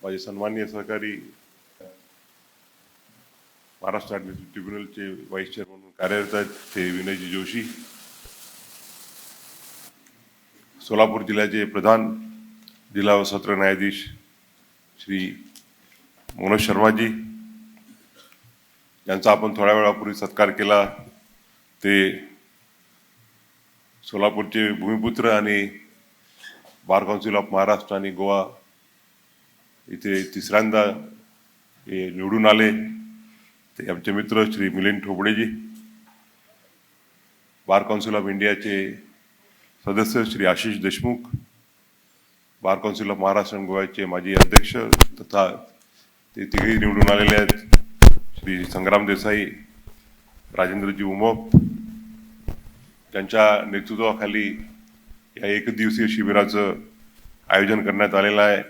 माझे सन्माननीय सहकारी महाराष्ट्र ॲडमिनिस्ट्रेटिव्ह ट्रिब्युनलचे व्हाईस चेअर म्हणून कार्यरत आहेत ते विनयजी जोशी, सोलापूर जिल्ह्याचे प्रधान जिल्हा व सत्र न्यायाधीश श्री मनोज शर्माजी, यांचा आपण थोड्या वेळापूर्वी सत्कार केला, ते सोलापूरचे भूमिपुत्र आणि बार काउन्सिल ऑफ महाराष्ट्र आणि गोवा इथे तिसऱ्यांदा निवडून आले ते आमचे मित्र श्री मिलिंद ठोबळेजी, बार काउन्सिल ऑफ इंडियाचे सदस्य Shri Ashish Deshmukh, bar council of Maharashtra आणि गोव्याचे माजी अध्यक्ष तथा ते तिघेही निवडून आलेले आहेत श्री संग्राम देसाई, राजेंद्रजी उमप, त्यांच्या नेतृत्वाखाली या एकदिवसीय शिबिराचं आयोजन करण्यात आलेलं आहे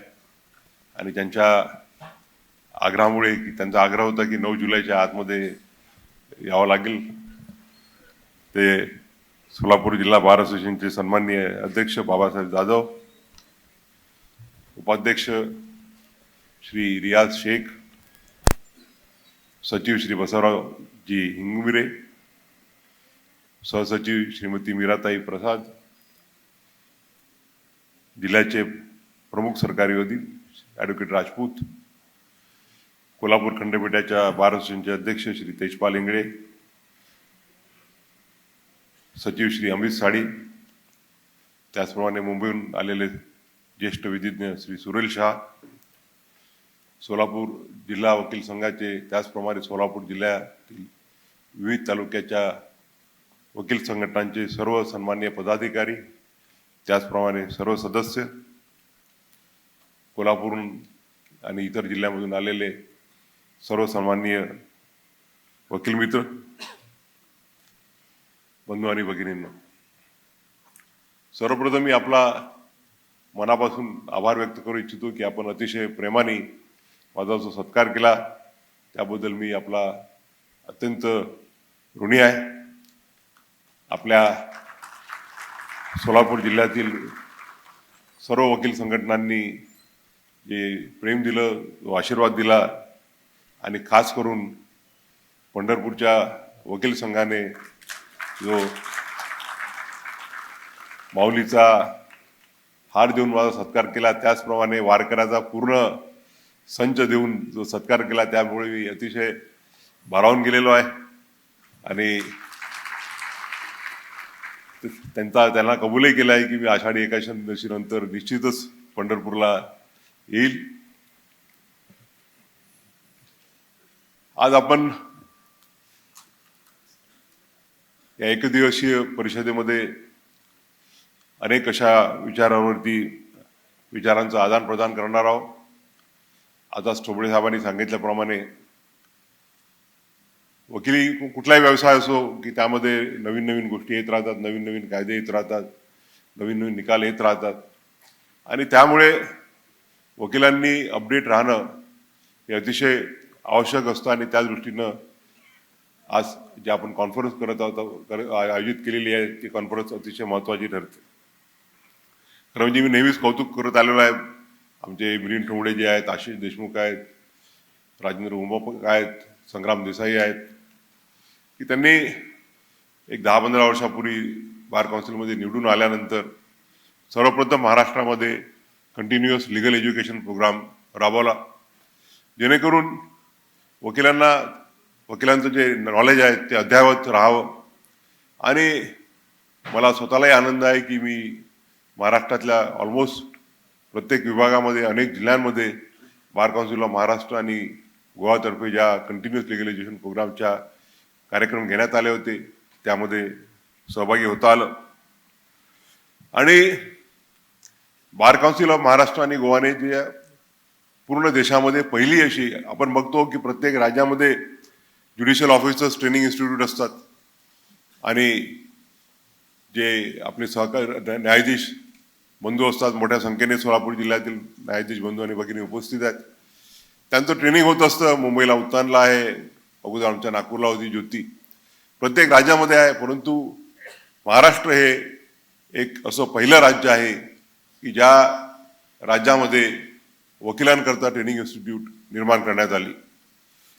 आणि त्यांच्या आग्रहामुळे त्यांचा आग्रह होता की 9 जुलैच्या आतमध्ये यावं लागेल, ते सोलापूर जिल्हा बार असोसिएशनचे सन्माननीय अध्यक्ष बाबासाहेब जाधव, उपाध्यक्ष श्री रियाज शेख, सचिव श्री बसवरावजी हिंगमिरे, सहसचिव श्रीमती मीराताई प्रसाद, जिल्ह्याचे प्रमुख सरकारी वकील ॲडव्होकेट राजपूत, कोल्हापूर खंडपीठाच्या बार असोसिएशनचे अध्यक्ष श्री तेजपाल इंगळे, सचिव श्री अमित साडी, त्याचप्रमाणे मुंबईहून आलेले ज्येष्ठ विधिज्ञ श्री सुरेल शहा, सोलापूर जिल्हा वकील संघाचे त्याचप्रमाणे सोलापूर जिल्ह्यातील विविध तालुक्याच्या वकील संघटनांचे सर्व सन्माननीय पदाधिकारी, त्याचप्रमाणे सर्व सदस्य, कोल्हापूरहून आणि इतर जिल्ह्यामधून आलेले सर्व सन्माननीय वकील मित्र, बंधू आणि भगिनींनो, सर्वप्रथम मी आपला मनापासून आभार व्यक्त करू इच्छितो की आपण अतिशय प्रेमाने माझा जो सत्कार केला त्याबद्दल मी आपला अत्यंत ऋणी आहे. आपल्या सोलापूर जिल्ह्यातील सर्व वकील संघटनांनी जे प्रेम दिलं, जो आशीर्वाद दिला आणि खास करून पंढरपूरच्या वकील संघाने जो माऊलीचा हार देऊन माझा सत्कार केला, त्याचप्रमाणे वारकऱ्याचा पूर्ण संच देऊन जो सत्कार केला, त्यामुळे मी अतिशय भारावून गेलेलो आहे आणि त्यांना कबूलही केलं आहे की मी आषाढी एकादशीनंतर निश्चितच पंढरपूरला येईल. आज आपण या एकदिवसीय परिषदेमध्ये अनेक अशा विचारांचं आदान प्रदान करणार आहोत. आताच ठोबळे साहेबांनी सांगितल्याप्रमाणे वकिली कुठलाही व्यवसाय असो की त्यामध्ये नवीन नवीन गोष्टी येत राहतात, नवीन नवीन कायदे येत राहतात, नवीन नवीन निकाल येत राहतात आणि त्यामुळे वकिलांनी अपडेट राहणं हे अतिशय आवश्यक असतं आणि त्या दृष्टीनं आज जे आपण कॉन्फरन्स करत आहोत आयोजित केलेली आहे ती कॉन्फरन्स अतिशय महत्त्वाची ठरते. खरं म्हणजे मी नेहमीच कौतुक करत आलेलो आहे. आमचे मिलिंद ठोबळे जे आहेत, आशिष देशमुख आहेत, राजेंद्र उमप आहेत, संग्राम देसाई आहेत की त्यांनी एक 10-15 वर्षापूर्वी बार काउन्सिलमध्ये निवडून आल्यानंतर सर्वप्रथम महाराष्ट्रामध्ये कंटिन्युअस लीगल एज्युकेशन प्रोग्राम राबवला, जेणेकरून वकिलांचं जे नॉलेज आहे ते अद्ययावत राहावं. आणि मला स्वतःलाही आनंद आहे की मी महाराष्ट्रातल्या ऑलमोस्ट प्रत्येक विभागामध्ये, अनेक जिल्ह्यांमध्ये बार काउन्सिल ऑफ महाराष्ट्र आणि गोवातर्फे ज्या कंटिन्युअस लीगल एज्युकेशन प्रोग्रामच्या कार्यक्रम घेण्यात आले होते त्यामध्ये सहभागी होता आलं. आणि बार काउन्सिल ऑफ महाराष्ट्र आणि गोवाने जे पूर्ण देशामध्ये पहिली अशी, आपण बघतो की प्रत्येक राज्यामध्ये ज्युडिशियल ऑफिसर्स ट्रेनिंग इन्स्टिट्यूट असतात आणि जे आपले सहकार न्यायाधीश बंधू असतात, मोठ्या संख्येने सोलापूर जिल्ह्यातील न्यायाधीश बंधू आणि भगिनी उपस्थित आहेत, त्यांचं ट्रेनिंग होत असतं. मुंबईला उत्तानला आहे, अगोदर आमच्या नागपूरला होती ज्योती, प्रत्येक राज्यामध्ये आहे. परंतु महाराष्ट्र हे एक असं पहिलं राज्य आहे की ज्या राज्यामध्ये वकिलांकरता ट्रेनिंग इन्स्टिट्यूट निर्माण करण्यात आली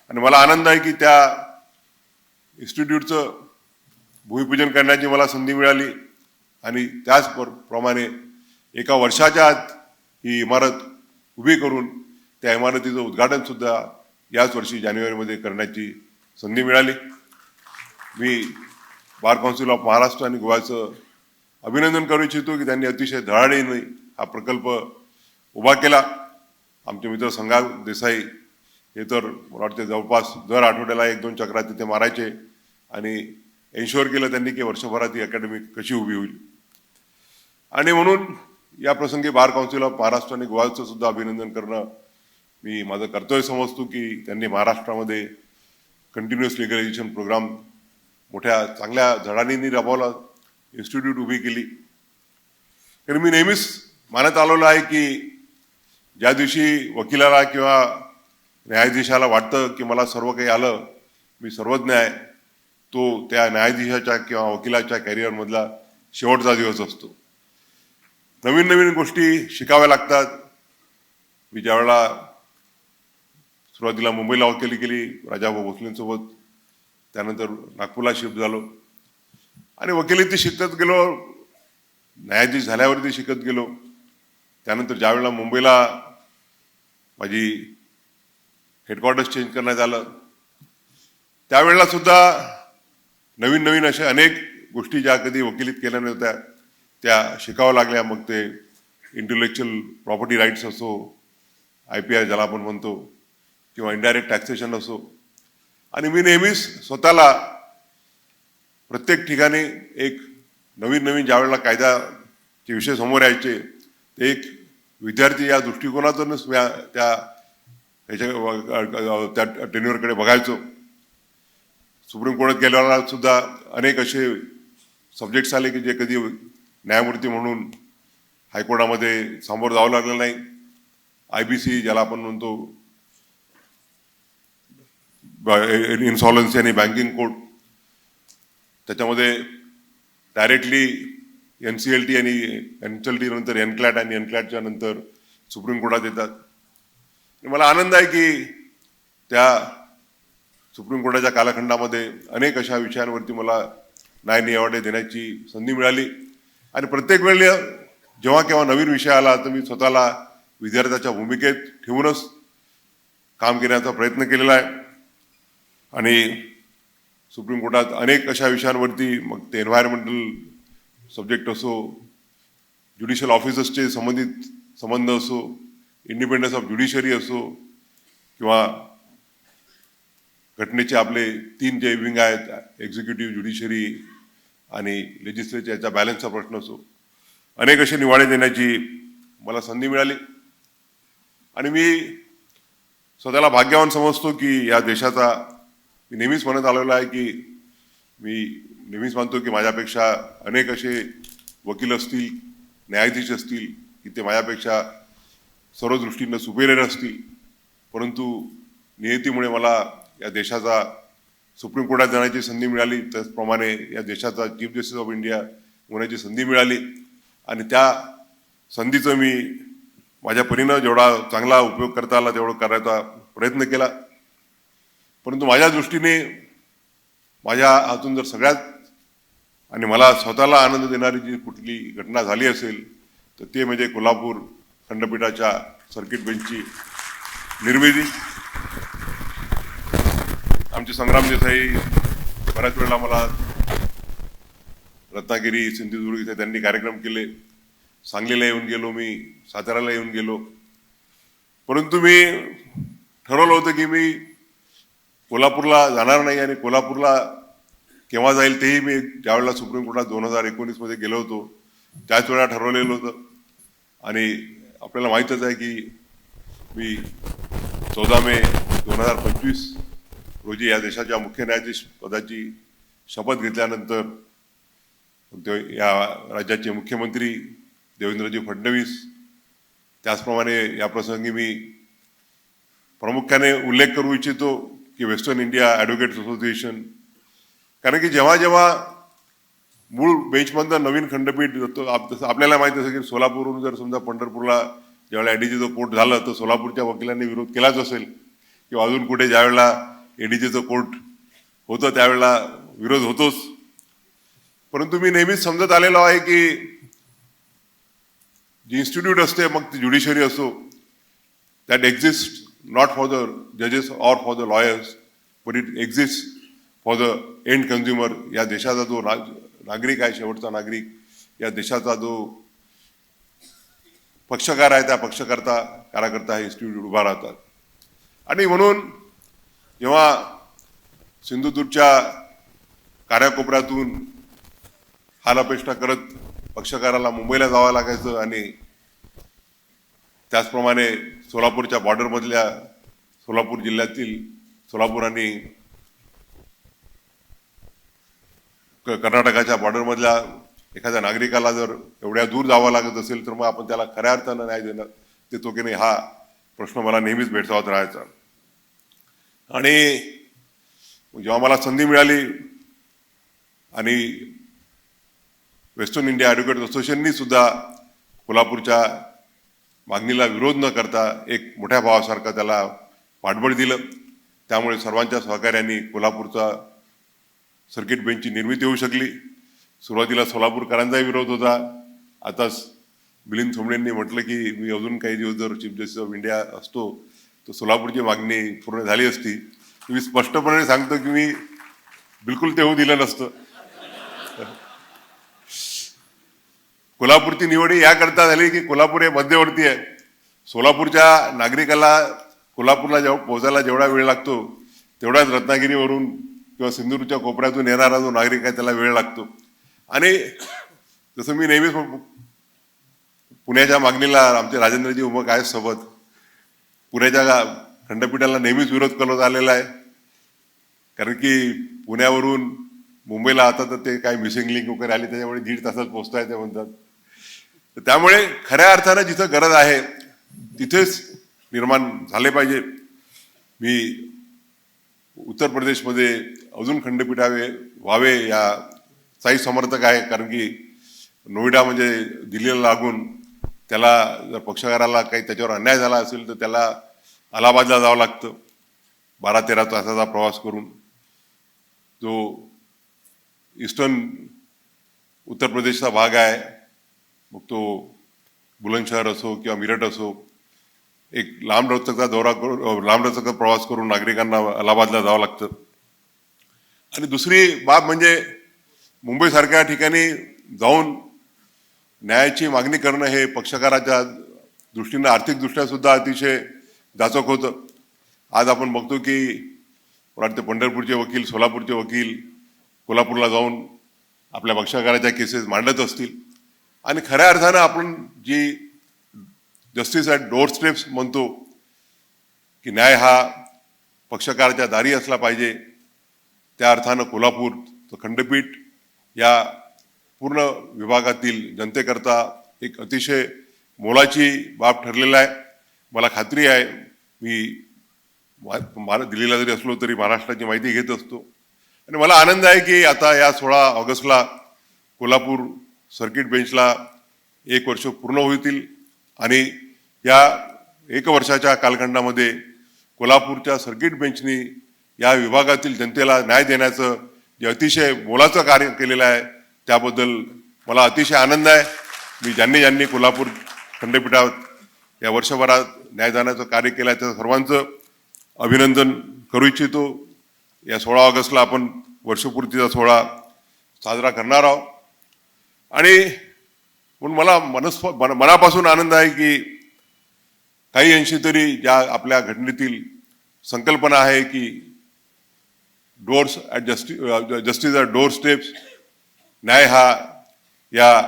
आणि मला आनंद आहे की त्या इन्स्टिट्यूटचं भूमिपूजन करण्याची मला संधी मिळाली आणि त्याचप्रमाणे एका वर्षाच्या आत ही इमारत उभी करून त्या इमारतीचं उद्घाटनसुद्धा याच वर्षी जानेवारीमध्ये करण्याची संधी मिळाली. मी बार काउन्सिल ऑफ महाराष्ट्र आणि गोव्याचं अभिनंदन करू इच्छितो की त्यांनी अतिशय धडाडीने हा प्रकल्प उभा केला. आमचे मित्र संगा देसाई हे तर मला वाटते जवळपास दर आठवड्याला 1-2 चक्रा तिथे मारायचे आणि एन्शुअर केलं त्यांनी की वर्षभरात ही अकॅडमी कशी उभी होईल. आणि म्हणून या प्रसंगी बार काउन्सिल ऑफ महाराष्ट्र आणि गोव्याचं सुद्धा अभिनंदन करणं मी माझं कर्तव्य समजतो की त्यांनी महाराष्ट्रामध्ये कंटिन्युअस लिगलायझेशन प्रोग्राम मोठ्या चांगल्या झडानींनी राबवला, इन्स्टिट्यूट उभी केली. तर मी नेहमीच मानत आलेलो आहे की ज्या दिवशी वकिलाला किंवा न्यायाधीशाला वाटतं की मला सर्व काही आलं, मी सर्वज्ञ आहे, तो त्या न्यायाधीशाच्या किंवा वकिलाच्या कॅरियरमधला शेवटचा दिवस असतो. नवीन नवीन गोष्टी शिकाव्या लागतात. मी ज्यावेळेला सुरुवातीला मुंबईला वकिली केली राजाभाऊ भोसलेंसोबत, त्यानंतर नागपूरला शिफ्ट झालो आणि वकिलीती शिकत गेलो, न्यायाधीश झाल्यावरती शिकत गेलो. त्यानंतर ज्यावेळेला मुंबईला माझी हेडक्वार्टर्स चेंज करण्यात आलं त्यावेळेला सुद्धा नवीन नवीन अशा अनेक गोष्टी ज्या कधी वकिलीत केल्या नव्हत्या त्या शिकावं लागल्या. मग ते इंटेलेक्च्युअल प्रॉपर्टी राईट्स असो, IPR ज्याला आपण म्हणतो, किंवा इनडायरेक्ट टॅक्सेशन असो. आणि मी नेहमीच स्वतःला प्रत्येक ठिकाणी एक नवीन नवीन ज्यावेळेला कायद्याचे विषय समोर यायचे ते एक विद्यार्थी या दृष्टिकोनातूनच त्या टेन्युअरकडे बघायचो. सुप्रीम कोर्टात गेल्याला सुद्धा अनेक असे सब्जेक्ट्स आले की जे कधी न्यायमूर्ती म्हणून हायकोर्टामध्ये समोर जावं लागलं नाही. IBC ज्याला आपण म्हणतो, इन्सॉल्वन्सी आणि बँकिंग कोड, त्याच्यामध्ये डायरेक्टली NCLT आणि NCLT नंतर NCLAT आणि NCLATच्या नंतर सुप्रीम कोर्टात येतात. मला आनंद आहे की त्या सुप्रीम कोर्टाच्या कालखंडामध्ये अनेक अशा विषयांवरती मला न्याय अवॉर्ड देण्याची संधी मिळाली आणि प्रत्येक वेळी जेव्हा केव्हा नवीन विषय आला तर मी स्वतःला विद्यार्थ्याच्या भूमिकेत ठेवूनच काम करण्याचा प्रयत्न केलेला आहे. आणि सुप्रीम कोर्टात अनेक अशा विषयांवरती, मग ते एन्व्हायरमेंटल सब्जेक्ट असो, ज्युडिशियल ऑफिसर्सचे संबंध असो, इंडिपेंडन्स ऑफ ज्युडिशरी असो, किंवा घटनेचे आपले 3 जे विंग आहेत, एक्झिक्युटिव्ह, ज्युडिशरी आणि लेजिस्लेचर, याचा बॅलन्सचा प्रश्न असो, अनेक असे निवाडे देण्याची मला संधी मिळाली. आणि मी स्वतःला भाग्यवान समजतो की या देशाचा, मी नेहमीच म्हणत आलेलो आहे की मी नेहमीच मानतो की माझ्यापेक्षा अनेक असे वकील असतील, न्यायाधीश असतील की ते माझ्यापेक्षा सर्व दृष्टीनं सुपेरियर असतील, परंतु नियतीमुळे मला या देशाचा सुप्रीम कोर्टात जाण्याची संधी मिळाली. त्याचप्रमाणे या देशाचा चीफ जस्टिस ऑफ इंडिया होण्याची संधी मिळाली आणि त्या संधीचं मी माझ्या परीनं जेवढा चांगला उपयोग करता आला तेवढं करायचा प्रयत्न केला. परंतु माझ्या दृष्टीने माझ्या हातून जर सगळ्यात आणि मला स्वतःला आनंद देणारी जी कुठली घटना झाली असेल तर ते म्हणजे कोल्हापूर खंडपीठाच्या सर्किट बेंचची निर्मिती. आमचे संग्राम देसाई बऱ्याच वेळेला मला रत्नागिरी, सिंधुदुर्ग इथे त्यांनी कार्यक्रम केले. सांगलीला येऊन गेलो, मी साताऱ्याला येऊन गेलो. परंतु मी ठरवलं होतं की मी कोल्हापूरला जाणार नाही आणि कोल्हापूरला केव्हा जाईल तेही मी ज्यावेळेला सुप्रीम कोर्टात 2019 गेलो होतो त्याच वेळा ठरवलेलं होतं. आणि आपल्याला माहीतच आहे की मी 14 मे 2025 रोजी या देशाच्या मुख्य न्यायाधीश पदाची शपथ घेतल्यानंतर या राज्याचे मुख्यमंत्री देवेंद्रजी फडणवीस, त्याचप्रमाणे या प्रसंगी मी प्रामुख्याने उल्लेख करू इच्छितो की वेस्टर्न इंडिया ॲडव्होकेट्स असोसिएशन, कारण की जेव्हा जेव्हा मूळ बेंचमधनं नवीन खंडपीठ आपल्याला माहीत असेल की सोलापूरहून जर समजा पंढरपूरला ज्यावेळेला ईडीचं कोर्ट झालं तर सोलापूरच्या वकिलांनी विरोध केलाच असेल, किंवा अजून कुठे ज्यावेळेला ईडीचं कोर्ट होतं त्यावेळेला विरोध होतोच. परंतु मी नेहमीच समजत आलेलो आहे की जी इन्स्टिट्यूट असते, मग ती ज्युडिशरी असो, that exist not for the जजेस or for the lawyers, but it exist for the end consumer. या देशाचा जो नागरिक आहे, शेवटचा नागरिक, या देशाचा जो पक्षकार आहे, त्या कार्यकर्ता हे इन्स्टिट्यूट उभा राहतात. आणि म्हणून जेव्हा सिंधुदुर्गच्या काऱ्याकोपऱ्यातून हालअपेष्टा करत पक्षकाराला मुंबईला जावं लागायचं, आणि त्याचप्रमाणे सोलापूरच्या बॉर्डरमधल्या, सोलापूर जिल्ह्यातील सोलापूर आणि कर्नाटकाच्या बॉर्डरमधल्या एखाद्या नागरिकाला जर एवढ्या दूर जावं लागत असेल तर मग आपण त्याला खऱ्या अर्थानं न्याय देतो की नाही, हा प्रश्न मला नेहमीच भेडसावत राहायचा. आणि जेव्हा मला संधी मिळाली आणि वेस्टर्न इंडिया ॲडव्होकेट असोसिएशननी सुद्धा कोल्हापूरच्या मागणीला विरोध न करता एक मोठ्या भावासारखं त्याला पाठबळ दिलं, त्यामुळे सर्वांच्या सहकार्याने कोल्हापूरचा सर्किट बेंचची निर्मिती होऊ शकली. सुरुवातीला सोलापूरकरांचाही विरोध होता. आताच मिलिंद थोमडेंनी म्हटलं की मी अजून काही दिवस जर चीफ जस्टिस ऑफ इंडिया असतो तर सोलापूरची मागणी पूर्ण झाली असती. मी स्पष्टपणे सांगतो की मी बिलकुल ते होऊ दिलं नसतं. कोल्हापूरची निवड याकरता झाली की कोल्हापूर हे मध्यवर्ती आहे. सोलापूरच्या नागरिकाला कोल्हापूरला पोहोचायला जेवढा वेळ लागतो तेवढाच रत्नागिरीवरून किंवा सिंधुदुर्गच्या कोपऱ्यातून येणारा जो नागरिक आहे त्याला वेळ लागतो. आणि जसं मी नेहमीच पुण्याच्या मागणीला आमचे राजेंद्रजी उमक आहेत सोबत, पुण्याच्या खंडपीठाला नेहमीच विरोध करत आलेला आहे. कारण की पुण्यावरून मुंबईला आता तर ते काय मिसिंग लिंक वगैरे आली त्याच्यामुळे 1.5 तासात पोहोचता येते म्हणतात. तर त्यामुळे खऱ्या अर्थानं जिथं गरज आहे तिथेच निर्माण झाले पाहिजे. मी उत्तर प्रदेशमध्ये अजून खंडपीठावे व्हावे या चाही समर्थक आहे. कारण की नोएडा म्हणजे दिल्लीला लागून, त्याला जर पक्षकाराला काही त्याच्यावर अन्याय झाला असेल तर त्याला अलाहाबादला जावं लागतं 12-13 तासाचा प्रवास करून. जो ईस्टर्न उत्तर प्रदेशचा भाग आहे, मग तो बुलंदशहर असो किंवा मिरट असो, एक लांब रस्त्याचा प्रवास करून नागरिकांना अलाहाबादला जावं लागतं. आणि दुसरी बाब म्हणजे मुंबईसारख्या ठिकाणी जाऊन न्यायाची मागणी करणं हे पक्षकाराच्या दृष्टीनं आर्थिकदृष्ट्या सुद्धा अतिशय जाचक होतं. आज आपण बघतो की मला वाटतं पंढरपूरचे वकील, सोलापूरचे वकील कोल्हापूरला जाऊन आपल्या पक्षकाराच्या केसेस मांडत असतील. आणि खऱ्या अर्थानं आपण जी जस्टिस ॲट डोअर स्टेप्स म्हणतो की न्याय हा पक्षकाराच्या दारी असला पाहिजे, त्या अर्थानं कोल्हापूर खंडपीठ या पूर्ण विभागातील जनतेकरता एक अतिशय मोलाची बाब ठरलेला आहे. मला खात्री आहे, मी दिल्लीला जरी असलो तरी महाराष्ट्राची माहिती घेत असतो. आणि मला आनंद आहे की आता या 16 ऑगस्टला कोल्हापूर सर्किट बेंचला 1 वर्ष पूर्ण होतील. आणि या 1 वर्षाच्या कालखंडामध्ये कोल्हापूरच्या सर्किट बेंचनी या विभागातील जनतेला न्याय देण्याचं जे अतिशय मोलाचं कार्य केलेलं आहे त्याबद्दल मला अतिशय आनंद आहे. मी ज्यांनी कोल्हापूर खंडपीठात या वर्षभरात न्यायदानाचं कार्य केलं आहे त्या सर्वांचं अभिनंदन करू इच्छितो. या 16 ऑगस्टला आपण वर्षपूर्तीचा सोहळा साजरा करणार आहोत. आणि म्हणून मला मनापासून आनंद आहे की काही अंशी तरी ज्या आपल्या घटनेतील संकल्पना आहे की doors at justice at door steps, न्याय हा या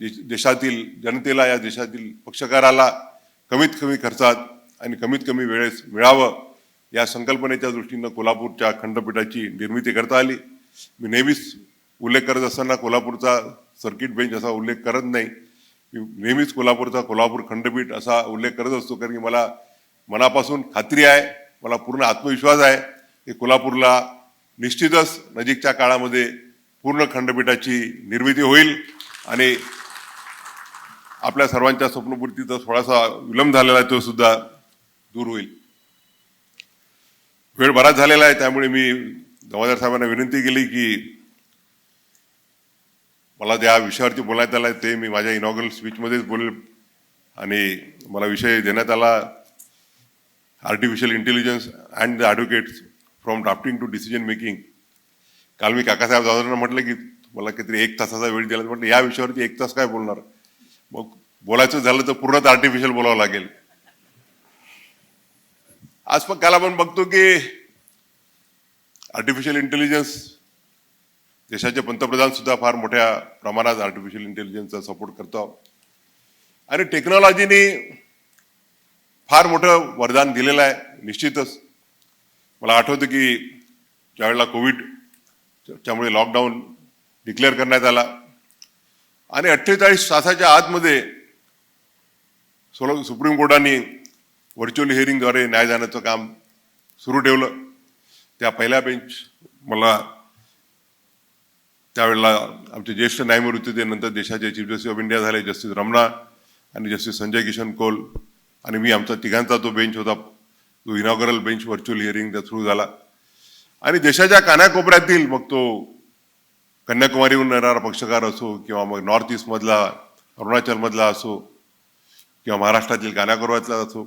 देशातील जनतेला, या देशातील पक्षकाराला कमीत कमी खर्चात आणि कमीत कमी वेळेस मिळावं या संकल्पनेच्या दृष्टीनं कोल्हापूरच्या खंडपीठाची निर्मिती करता आली. मी नेहमीच उल्लेख करत असताना कोल्हापूरचा सर्किट बेंच असा उल्लेख करत नाही, मी नेहमीच कोल्हापूर खंडपीठ असा उल्लेख करत असतो. कारण की मला मनापासून खात्री आहे, मला पूर्ण आत्मविश्वास आहे की कोल्हापूरला निश्चितच नजीकच्या काळामध्ये पूर्ण खंडपीठाची निर्मिती होईल. आणि आपल्या सर्वांच्या स्वप्नपूर्तीचा थोडासा विलंब झालेला आहे तो सुद्धा दूर होईल. वेळ बराच झालेला आहे, त्यामुळे मी जमादार साहेबांना विनंती केली की मला ज्या विषयावरती बोलण्यात आलं ते मी माझ्या इनॉग्रल स्पीचमध्येच बोलेल. आणि मला विषय देण्यात आला artificial intelligence and the advocates from drafting to decision making. काल मी काकासाहेब जाधवांना म्हटलं की मला काहीतरी 1 तासाचा वेळ दिला, म्हटलं या विषयावरती 1 तास काय बोलणार, मग बोलायचं झालं तर पूर्णच आर्टिफिशियल बोलावं लागेल. आज पण काल आपण बघतो की आर्टिफिशियल इंटेलिजन्स देशाचे पंतप्रधान सुद्धा फार मोठ्या प्रमाणात आर्टिफिशियल इंटेलिजन्सचा सपोर्ट करतो आणि टेक्नॉलॉजीने फार मोठं वरदान दिलेलं आहे. निश्चितच मला आठवतं की ज्यावेळेला कोविडच्यामुळे लॉकडाऊन डिक्लेअर करण्यात आला आणि 48 तासाच्या आतमध्ये सुप्रीम कोर्टाने व्हर्च्युअल हिअरिंगद्वारे न्याय देण्याचं काम सुरू ठेवलं. त्या पहिल्या बेंच मला त्यावेळेला आमचे ज्येष्ठ न्यायमूर्ती होते, नंतर देशाचे चीफ जस्टिस ऑफ इंडिया झाले जस्टिस रमणा आणि जस्टिस संजय किशन कौल आणि मी, आमचा तिघांचा तो बेंच होता. तो इनॉग्रल बेंच व्हर्च्युअल हिअरिंगचा थ्रू झाला आणि देशाच्या कानाकोपऱ्यातील, मग तो कन्याकुमारीहून येणारा पक्षकार असो किंवा मग नॉर्थ ईस्टमधला अरुणाचलमधला असो किंवा महाराष्ट्रातील कानाकोपऱ्यातला असो,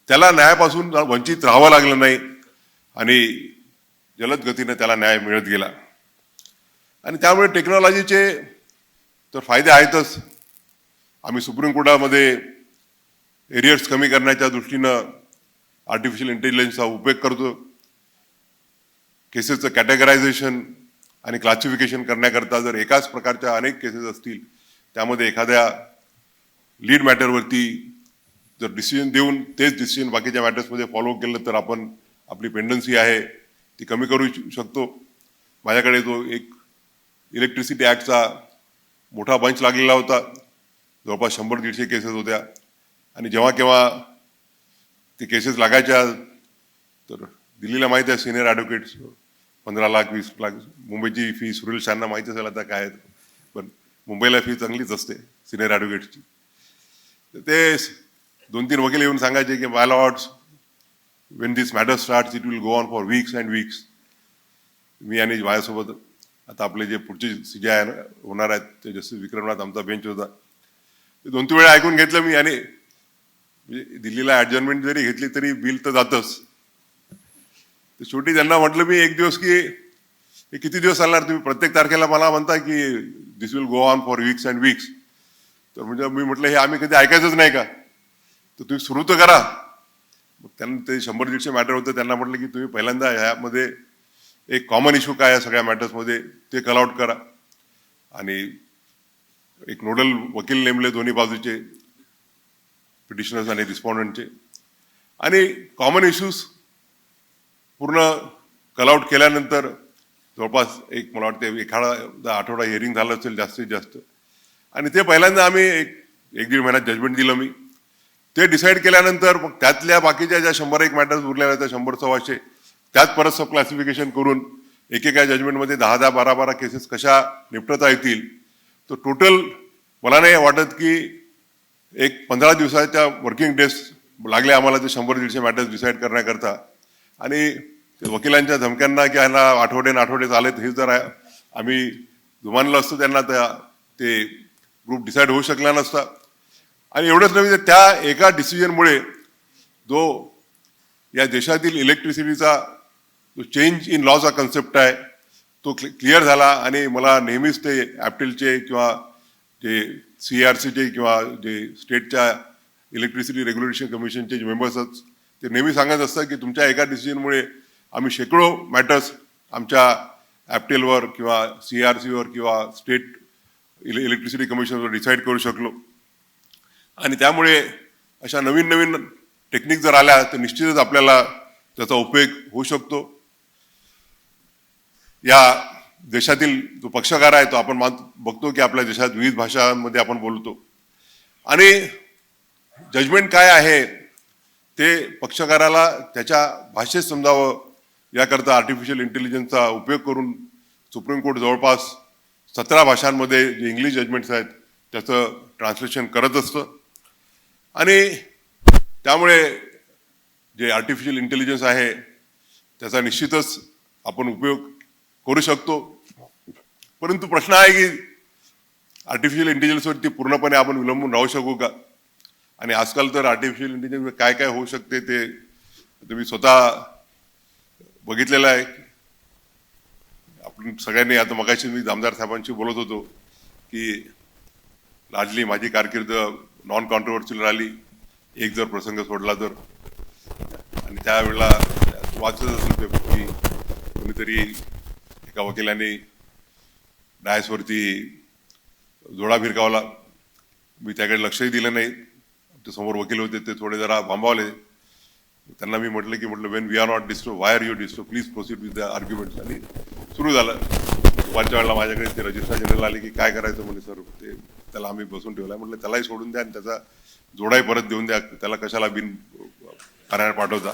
त्याला न्यायापासून वंचित राहावं लागलं नाही आणि जलद गतीने त्याला न्याय मिळत गेला. आणि त्यामुळे टेक्नॉलॉजीचे तर फायदे आहेतच. आम्ही सुप्रीम कोर्टामध्ये एरियर्स कमी करण्याच्या दृष्टीनं आर्टिफिशियल इंटेलिजन्सचा उपयोग करतो. केसेसचं कॅटेगरायझेशन आणि क्लासिफिकेशन करण्याकरता जर एकाच प्रकारच्या अनेक केसेस असतील, त्यामध्ये एखाद्या लीड मॅटरवरती जर डिसिजन देऊन तेच डिसिजन बाकीच्या मॅटर्समध्ये फॉलो केलं तर आपण आपली पेंडन्सी आहे ती कमी करू शकतो. माझ्याकडे जो एक इलेक्ट्रिसिटी ॲक्टचा मोठा बंच लागलेला होता, जवळपास 100-150 केसेस होत्या आणि जेव्हा केव्हा ते केसेस लागायच्या तर दिल्लीला माहिती आहे सिनियर ॲडव्होकेट्स 15 लाख 20 लाख, मुंबईची फी सुनील शाहना माहिती असेल आता काय, पण मुंबईला फी चांगलीच असते सिनियर ॲडव्होकेट्सची. तर ते 2-3 वकील येऊन सांगायचे की my lords, when this matter starts it will go on for weeks and weeks. मी आणि माझ्यासोबत आता आपले जे पुढचे CJI होणार आहेत ते जस्टिस विक्रमनाथ, आमचा बेंच होता, ते 2-3 वेळा ऐकून घेतलं मी. आणि दिल्लीला ॲडजर्नमेंट जरी घेतली तरी बिल तर जातच. तर शेवटी त्यांना म्हटलं मी एक दिवस की हे किती दिवस चालणार, तुम्ही प्रत्येक तारखेला मला म्हणता की this will go on for weeks and weeks. तर म्हणजे मी म्हटलं हे आम्ही कधी ऐकायचंच नाही का, तर तुम्ही सुरू तर करा. मग त्यांना ते 100-150 मॅटर होतं, त्यांना म्हटलं की तुम्ही पहिल्यांदा ह्यामध्ये एक कॉमन इश्यू काय आहे सगळ्या मॅटर्समध्ये ते कल आउट करा आणि एक नोडल वकील नेमले दोन्ही बाजूचे, पिटिशनर्स आणि रिस्पॉन्डंटचे, आणि कॉमन इश्यूज पूर्ण कल आउट केल्यानंतर जवळपास एक मला वाटते एखादा आठवडा हिअरिंग झालं असेल जास्तीत जास्त. आणि ते पहिल्यांदा आम्ही एक 1-1.5 महिन्यात जजमेंट दिलं मी. ते डिसाईड केल्यानंतर मग त्यातल्या बाकीच्या ज्या 101 मॅटर्स उरलेल्या त्या 100-125 त्यात परत सब क्लासिफिकेशन करून एकेका जजमेंटमध्ये 10-10, 12-12 केसेस कशा निपटता येतील. तर टोटल मला नाही वाटत की एक 15 दिवसाच्या वर्किंग डेज लागले आम्हाला ते 100-150 मॅटर्स डिसाईड करण्याकरता. आणि वकिलांच्या धमक्यांना की ह्याला आठवडे चालेत हे जर आम्ही जुमानलं असतं त्यांना, ते ग्रुप डिसाईड होऊ शकला नसता. आणि एवढंच नव्हे तर त्या एका डिसिजनमुळे जो या देशातील इलेक्ट्रिसिटीचा जो चेंज इन लॉचा कन्सेप्ट आहे तो क्लिअर झाला. आणि मला नेहमीच ते ॲप्टिलचे किंवा जे CERCचे किंवा जे स्टेटच्या इलेक्ट्रिसिटी रेग्युलेशन कमिशनचे जे मेंबर्स आहेत ते नेहमी सांगत असतात की तुमच्या एका डिसिजनमुळे आम्ही शेकडो मॅटर्स आमच्या ॲप्टेलवर किंवा CERCवर किंवा स्टेट इलेक्ट्रिसिटी कमिशनवर डिसाईड करू शकलो. आणि त्यामुळे अशा नवीन टेक्निक जर आल्या तर निश्चितच आपल्याला त्याचा उपयोग होऊ शकतो. या देशातील जो पक्षकार आहे तो आपण बघतो की आपल्या देशात विविध भाषांमध्ये आपण बोलतो आणि जजमेंट काय आहे ते पक्षकाराला त्याच्या भाषेत समजावं याकरता आर्टिफिशियल इंटेलिजन्सचा उपयोग करून सुप्रीम कोर्ट जवळपास 17 भाषांमध्ये जे इंग्लिश जजमेंट्स आहेत त्याचं ट्रान्सलेशन करत असतं आणि त्यामुळे जे आर्टिफिशियल इंटेलिजन्स आहे त्याचा निश्चितच आपण उपयोग करू शकतो. परंतु प्रश्न आहे की आर्टिफिशियल इंटेलिजन्सवरती पूर्णपणे आपण विलंबून राहू शकू का? आणि आजकाल तर आर्टिफिशियल इंटेलिजन्स काय काय होऊ शकते ते तुम्ही स्वतः बघितलेलं आहे. आपण सगळ्यांनी आता मगाशी मी आमदार साहेबांशी बोलत होतो की लार्जली माझी कारकीर्द नॉन कॉन्ट्रोवर्शियल राहिली, एक जर प्रसंग सोडला तर. आणि त्यावेळेला वाचत असेल पेपर की कोणीतरी एका वकिलाने डायसवरती जोडा भिरकावला. मी त्याकडे लक्षही दिलं नाही. ते समोर वकील होते ते थोडे जरा भांबावले. त्यांना मी म्हटलं when we are not disturb why are you disturb please proceed with the arguments. आणि सुरू झालं. दुपारच्या वेळेला माझ्याकडे ते रजिस्ट्रार जनरल आले की काय करायचं म्हणजे सर ते त्याला आम्ही बसून ठेवला. म्हटलं त्यालाही सोडून द्या आणि त्याचा जोडाही परत देऊन द्या, त्याला कशाला बिन पाण्यात पाठवता.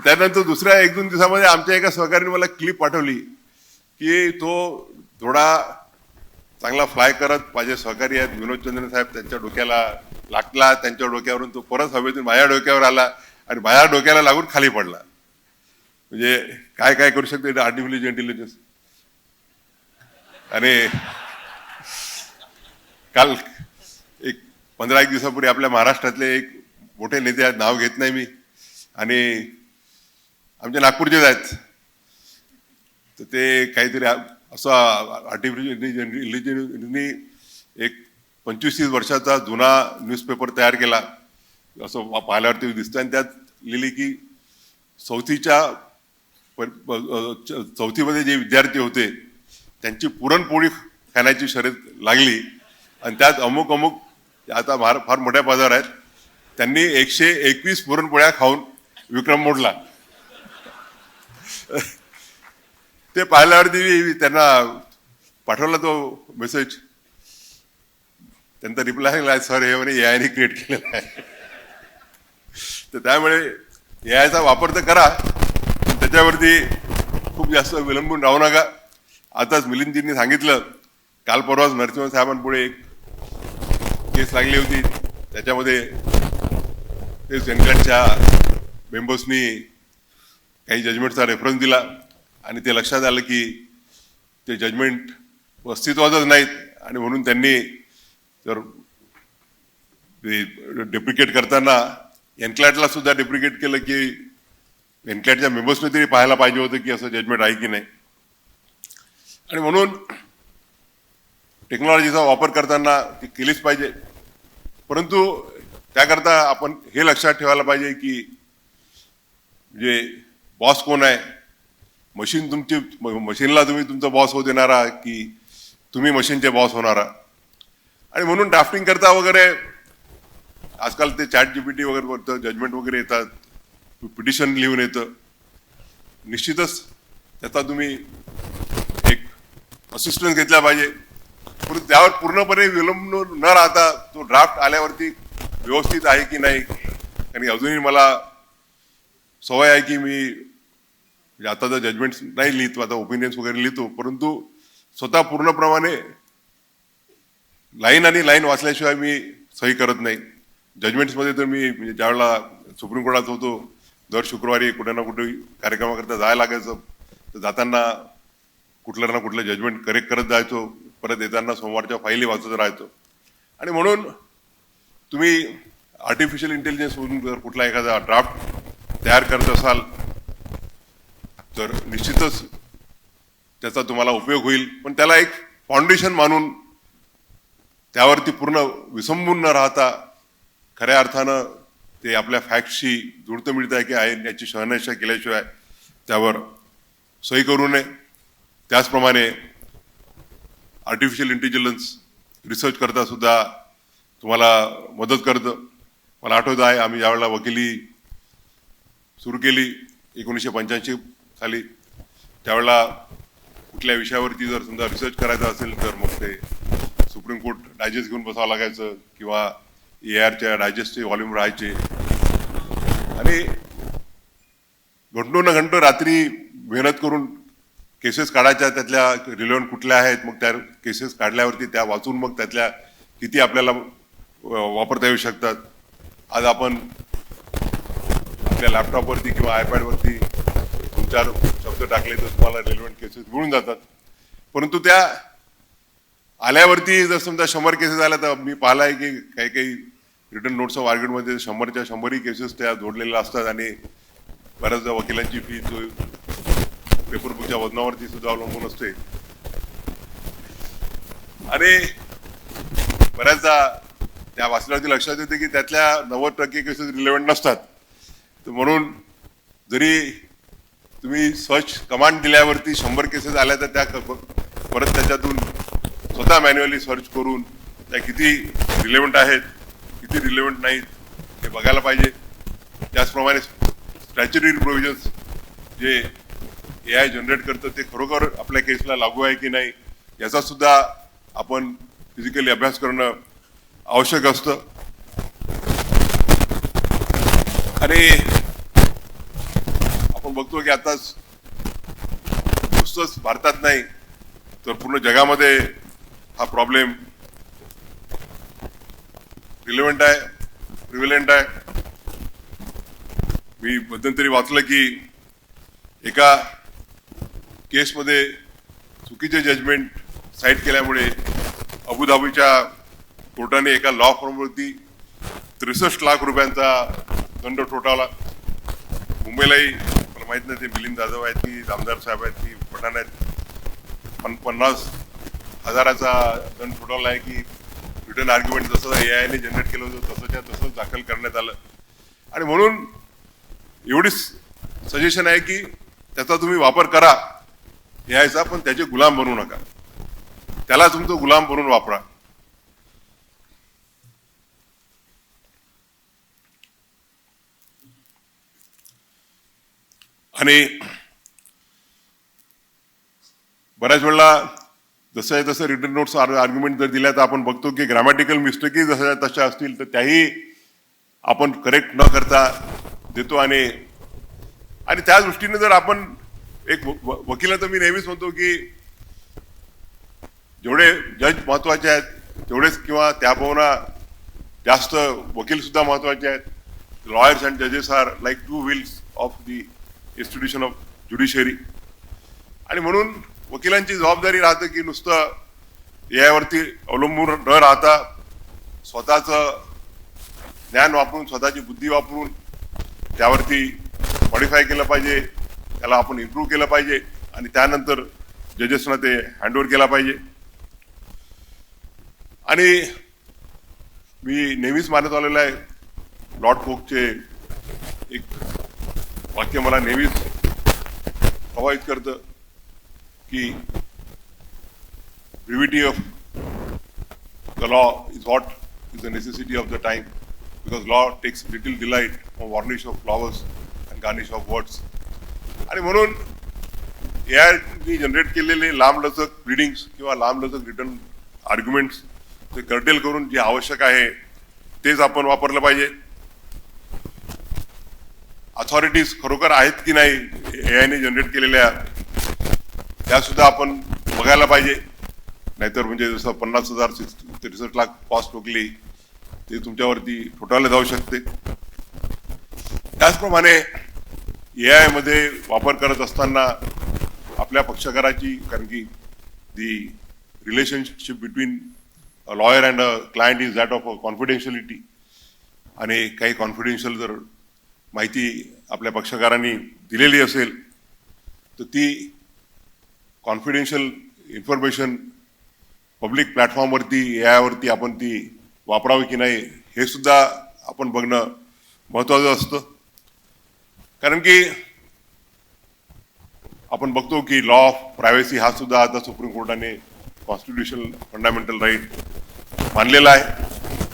त्यानंतर दुसऱ्या 1-2 दिवसामध्ये आमच्या एका सहकार्याने मला क्लिप पाठवली की तो जोडा चांगला फ्लाय करत माझे सहकारी आहेत विनोद चंद्रन साहेब त्यांच्या डोक्याला लागला, त्यांच्या डोक्यावरून तो परत हवेतून माझ्या डोक्यावर आला आणि माझ्या डोक्याला लागून खाली पडला. म्हणजे काय काय करू शकते आर्टिफिशियल इंटेलिजन्स. आणि काल एक 15-1 दिवसापूर्वी आपल्या महाराष्ट्रातले एक मोठे नेते आहेत, नाव घेत नाही मी, आणि आमच्या नागपूरचेच आहेत, तर ते काहीतरी असं आर्टिफिशियल इंटेलिजन्सनी एक 25-30 वर्षाचा जुना न्यूजपेपर तयार केला असं पाहिल्यावरती दिसतं. आणि त्यात लिहिली की चौथीमध्ये जे विद्यार्थी होते त्यांची पुरणपोळी खाण्याची शर्यत लागली आणि त्यात अमुक आता फार मोठ्या पदावर आहेत, त्यांनी 121 पुरणपोळ्या खाऊन विक्रम मोडला. ते पाहिल्यावरती त्यांना पाठवला तो मेसेज. त्यांचा रिप्लाय सर हे म्हणे एआयने क्रिएट केलेला आहे. तर त्यामुळे एआयचा वापर तर करा, त्याच्यावरती खूप जास्त विलंबून राहू नका. आताच मिलिंदजींनी सांगितलं, काल परवाच नरसिंह साहेबांपुढे एक केस लागली होती, त्याच्यामध्ये ते सेंट्रलच्या मेंबर्सनी काही जजमेंटचा रेफरन्स दिला आणि ते लक्षात आलं की ते जजमेंट अस्तित्वातच नाहीत आणि म्हणून त्यांनी तर डेप्रिकेट करताना एनक्लॅटला सुद्धा डेप्रिकेट केलं की एनक्लॅटच्या मेंबर्सने तरी पाहायला पाहिजे होतं की असं जजमेंट आहे की नाही. आणि म्हणून टेक्नॉलॉजीचा वापर करताना ती केलीच पाहिजे. परंतु त्याकरता आपण हे लक्षात ठेवायला पाहिजे की म्हणजे बॉस कोण आहे. मशीनला तुम्ही तुमचा बॉस होऊ देणारा की तुम्ही मशीनचे बॉस होणारा. आणि म्हणून ड्राफ्टिंग करता वगैरे आजकाल ते चॅट जीपीटी वगैरे करतं, जजमेंट वगैरे येतात, पिटिशन लिहून येतं. निश्चितच त्याचा तुम्ही एक असिस्टन्स घेतला पाहिजे. परंतु त्यावर पूर्णपणे विलंब न राहता तो ड्राफ्ट आल्यावरती व्यवस्थित आहे की नाही. आणि अजूनही मला सवय आहे की मी आता तर जजमेंट्स नाही लिहितो, आता ओपिनियन्स वगैरे लिहितो, परंतु स्वतः पूर्णप्रमाणे लाईन वाचल्याशिवाय मी सही करत नाही. जजमेंट्समध्ये तर मी ज्यावेळेला सुप्रीम कोर्टात होतो दर शुक्रवारी कुठे ना कुठे कार्यक्रमाकरता जायला लागायचं, तर जाताना कुठलं ना कुठलं जजमेंट करेक्ट करत जायचो, परत येताना सोमवारच्या फाईली वाचत राहायचो. आणि म्हणून तुम्ही आर्टिफिशियल इंटेलिजन्समधून जर कुठला एखादा ड्राफ्ट तयार करत असाल तर निश्चितच त्याचा तुम्हाला उपयोग होईल. पण त्याला एक फाउंडेशन मानून त्यावरती पूर्ण विसंबून न राहता खऱ्या अर्थानं ते आपल्या फॅक्टशी जुळतं मिळतं आहे की आहे याची शहानिशा केल्याशिवाय त्यावर सही करू नये. त्याचप्रमाणे आर्टिफिशियल इंटेलिजन्स रिसर्च करता सुद्धा तुम्हाला मदत करतं. मला आठवत आहे आम्ही ज्यावेळेला वकिली सुरू केली 1985 साली, त्यावेळेला कुठल्या विषयावरती जर समजा रिसर्च करायचा असेल तर मग ते सुप्रीम कोर्ट डायजेस्ट घेऊन बसावं लागायचं किंवा AIRच्या डायजेस्टचे व्हॉल्यूम राहायचे. आणि घंटो रात्री मेहनत करून केसेस काढायच्या, त्यातल्या रिलेव्हंट कुठल्या आहेत, मग त्या केसेस काढल्यावरती त्या वाचून मग त्यातल्या किती आपल्याला वापरता येऊ शकतात. आज आपण आपल्या लॅपटॉपवरती किंवा आयपॅडवरती 2-4 शब्द टाकले तर तुम्हाला रेलेव्हंट केसेस मिळून जातात. परंतु त्या आल्यावरती जर समजा 100 केसेस आल्या तर मी पाहिलं आहे की काही काही रिटर्न नोट्स ऑफ आर्ग्युमेंटमध्ये 100च्या 100ही केसेस त्या जोडलेल्या असतात आणि बऱ्याचदा वकिलांची फी जो पेपरबुकच्या वजनावरती सुद्धा अवलंबून असते. आणि बऱ्याचदा त्या वाचल्यावरती लक्षात येते की त्यातल्या 90% केसेस रिलेव्हंट नसतात. तर म्हणून जरी तुम्ही सर्च कमांड दिल्यावरती 100 केसेस आल्या तर त्या परत त्याच्यातून स्वतः मॅन्युअली सर्च करून त्या किती रिलेव्हंट आहेत किती रिलेव्हंट नाहीत हे बघायला पाहिजे. त्याचप्रमाणे स्टॅच्युटरी प्रोव्हिजन्स जे AI जनरेट करतं ते खरोखर आपल्या केसला लागू आहे की नाही याचा सुद्धा आपण फिजिकली अभ्यास करणं आवश्यक असतं. आणि आपण बघतो की आताच नुसतंच भारतात नाही तर पूर्ण जगामध्ये हा प्रॉब्लेम रिलेव्हंट आहे, प्रिव्हिलेंट आहे. मी मध्यंतरी वाचलं की एका केसमध्ये चुकीचे जजमेंट साईट केल्यामुळे अबुधाबीच्या कोर्टाने एका लॉ फर्मवरती 63 लाख रुपयांचा दंड ठोठावला. मुंबईलाही मला माहित नाही ते मिलिंद जाधव आहेत की दामदार साहेब आहेत की पठाण आहेत, पण 50,000चा दंड ठोठावला आहे की रिटर्न आर्ग्युमेंट जसं AI ने जनरेट केलं होतं तसंच्या तसंच दाखल करण्यात आलं. आणि म्हणून एवढीच सजेशन आहे की त्याचा तुम्ही वापर करा AIचा, पण त्याचे गुलाम बनवू नका. त्याला तुमचं गुलाम बनवून वापरा. आणि बऱ्याच वेळेला जसं आहे तसं रिटर्न नोट्स आर्ग्युमेंट जर दिल्या तर आपण बघतो की ग्रॅमॅटिकल मिस्टेकही जसं तशा असतील तर त्याही आपण करेक्ट न करता देतो. आणि त्या दृष्टीने जर आपण एक वकील तर मी नेहमीच म्हणतो की जेवढे जज महत्वाचे आहेत तेवढेच किंवा त्यापेक्षा जास्त वकील सुद्धा महत्वाचे आहेत. लॉयर्स अँड जजेस are like 2 wheels of the institution of judiciary. आणि म्हणून वकिलांची जबाबदारी राहते की नुसतं AI वरती अवलंबून न राहता स्वतःचं ज्ञान वापरून स्वतःची बुद्धी वापरून त्यावरती मॉडिफाय केलं पाहिजे, त्याला आपण इम्प्रूव्ह केलं पाहिजे आणि त्यानंतर जजेसना ते हँडओव्हर केला पाहिजे. आणि मी नेहमीच मानत आलेलं आहे लॉर्ड फोकचे एक वाक्य मला नेहमीच प्रभावित करतं की brevity of the law is what is the necessity of the time, because law takes little delight from varnish of flowers and garnish of words. आणि म्हणून AI जनरेट केलेले लांबलचक रिडिंग्स किंवा लांबलचक रिटर्न आर्ग्युमेंट्स ते कर्टेल करून जे आवश्यक आहे तेच आपण वापरलं पाहिजे. अथॉरिटीज खरोखर आहेत की नाही AI ने जनरेट केलेल्या त्या सुद्धा आपण बघायला पाहिजे. नाहीतर म्हणजे जसं 50,000 63 लाख कॉस्ट ठोकली ते तुमच्यावरती ठोठावले जाऊ शकते. त्याचप्रमाणे AI मध्ये वापर करत असताना आपल्या पक्षकाराची, कारण की the relationship between a lawyer and a client is that of a confidentiality. आणि काही कॉन्फिडेन्शियल जर माहिती आपल्या पक्षकारांनी दिलेली असेल तर ती कॉन्फिडेन्शियल इन्फॉर्मेशन पब्लिक प्लॅटफॉर्मवरती AI वरती आपण ती वापरावी की नाही हे सुद्धा आपण बघणं महत्त्वाचं असतं. कारण की आपण बघतो की लॉ ऑफ प्रायव्हसी हा सुद्धा आता सुप्रीम कोर्टाने कॉन्स्टिट्युशनल फंडामेंटल राईट मानलेला आहे.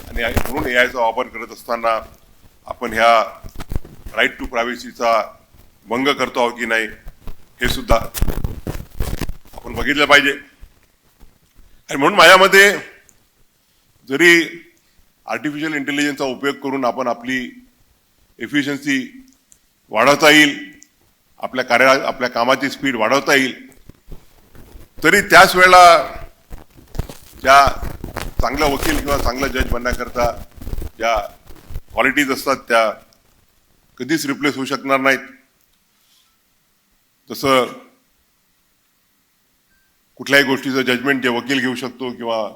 आणि म्हणून AIचा वापर करत असताना आपण ह्या राईट टू प्रायव्हसीचा भंग करतो आहोत की नाही हे सुद्धा आपण बघितलं पाहिजे. आणि म्हणून माझ्या मते जरी आर्टिफिशियल इंटेलिजन्सचा उपयोग करून आपण आपली एफिशियन्सी वाढवता येईल, आपल्या कामाची स्पीड वाढवता येईल, तरी त्याच वेळेला ज्या चांगला वकील किंवा चांगला जज बनण्याकरता ज्या क्वालिटीज असतात त्या कधीच रिप्लेस होऊ शकणार नाहीत. तसं कुठल्याही गोष्टीचं जजमेंट जे वकील घेऊ शकतो किंवा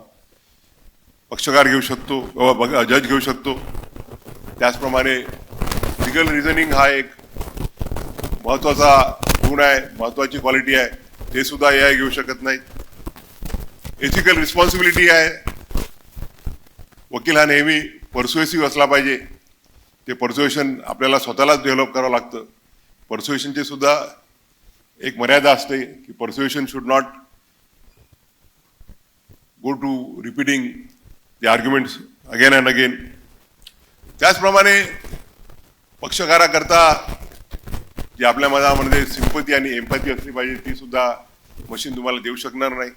पक्षकार घेऊ शकतो किंवा जज घेऊ शकतो, त्याचप्रमाणे लिगल रिझनिंग हा एक महत्त्वाचा गुण आहे, महत्त्वाची क्वालिटी आहे. ते सुद्धा AI घेऊ शकत नाही. एथिकल रिस्पॉन्सिबिलिटी आहे. वकील हा नेहमी पर्सुएसिव्ह असला पाहिजे. ते पर्सुएशन आपल्याला स्वतःलाच डेव्हलप करावं लागतं. पर्सुएशनची सुद्धा एक मर्यादा असते की persuasion should not go to repeating the arguments again and again. त्याचप्रमाणे पक्षकाराकरता जी आपल्या मनामध्ये सिंपती आणि एम्पॅथी असली पाहिजे ती सुद्धा मशीन तुम्हाला देऊ शकणार नाही.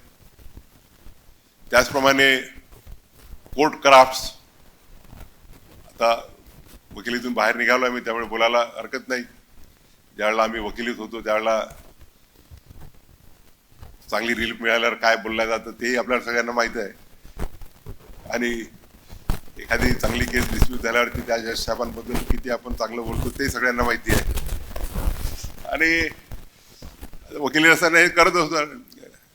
त्याचप्रमाणे कोर्ट क्राफ्ट्स, आता वकिलीतून बाहेर निघालो आहे मी त्यामुळे बोलायला हरकत नाही. ज्यावेळेला आम्ही वकिलीत होतो त्यावेळेला चांगली रिलीफ मिळाल्यावर काय बोललं जातं तेही आपल्याला सगळ्यांना माहीत आहे. आणि एखादी चांगली केस डिस्प्यूट झाल्यावरती त्या जज साहेबांबद्दल किती आपण चांगलं बोलतो ते सगळ्यांना माहिती आहे. आणि वकील असताना हे करत होतो,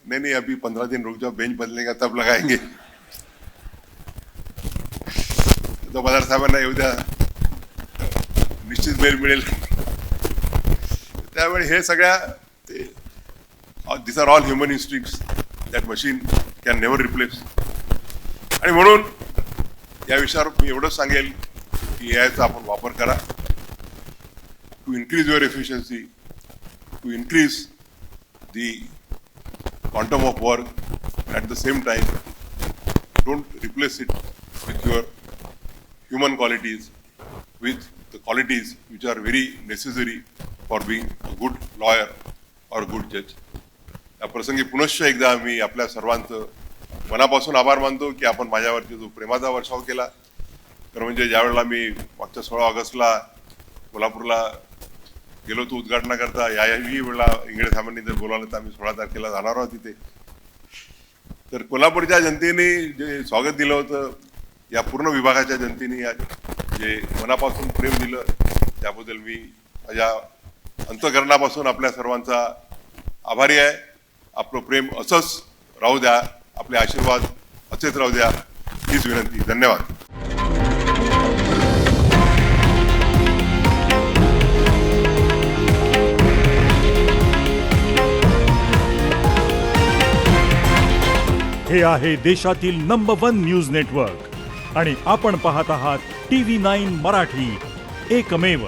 नाही अभी 15 दिन रुक जाओ, बेंच बदलेगा तब लगाएंगे. तो बदार साहेबांना येऊ द्या, निश्चित बेल मिळेल. त्यावेळी हे सगळ्या this are all human instincts that machine can never replace. आणि म्हणून या विषयावर मी एवढंच सांगेल की AIचा आपण वापर करा to increase your efficiency, to increase the quantum of work, and at the same time don't replace it with your human qualities, with the qualities which are very necessary for being a good lawyer or good judge. या प्रसंगी पुनश्च एकदा मी आपल्या सर्वांचं मनापासून आभार मानतो की आपण माझ्यावरती जो प्रेमाचा वर्षाव केला. तर म्हणजे ज्यावेळेला मी मागच्या 16 ऑगस्टला कोल्हापूरला गेलो तो उद्घाटनाकरता, याही वेळेला इंगळे साहेबांनी जर बोलावलं तर आम्ही 16 तारखेला जाणार आहोत तिथे. तर कोल्हापूरच्या जनतेने जे स्वागत दिलं होतं, या पूर्ण विभागाच्या जनतेने जे मनापासून प्रेम दिलं त्याबद्दल मी माझ्या अंतःकरणापासून आपल्या सर्वांचा आभारी आहे. आपलं प्रेम असंच राहू द्या, आपले आशीर्वाद असेच राहू द्या, हीच विनंती. धन्यवाद. हे आहे देशातील नंबर 1 न्यूज नेटवर्क आणि आपण पाहत आहात TV9 मराठी, एकमेव.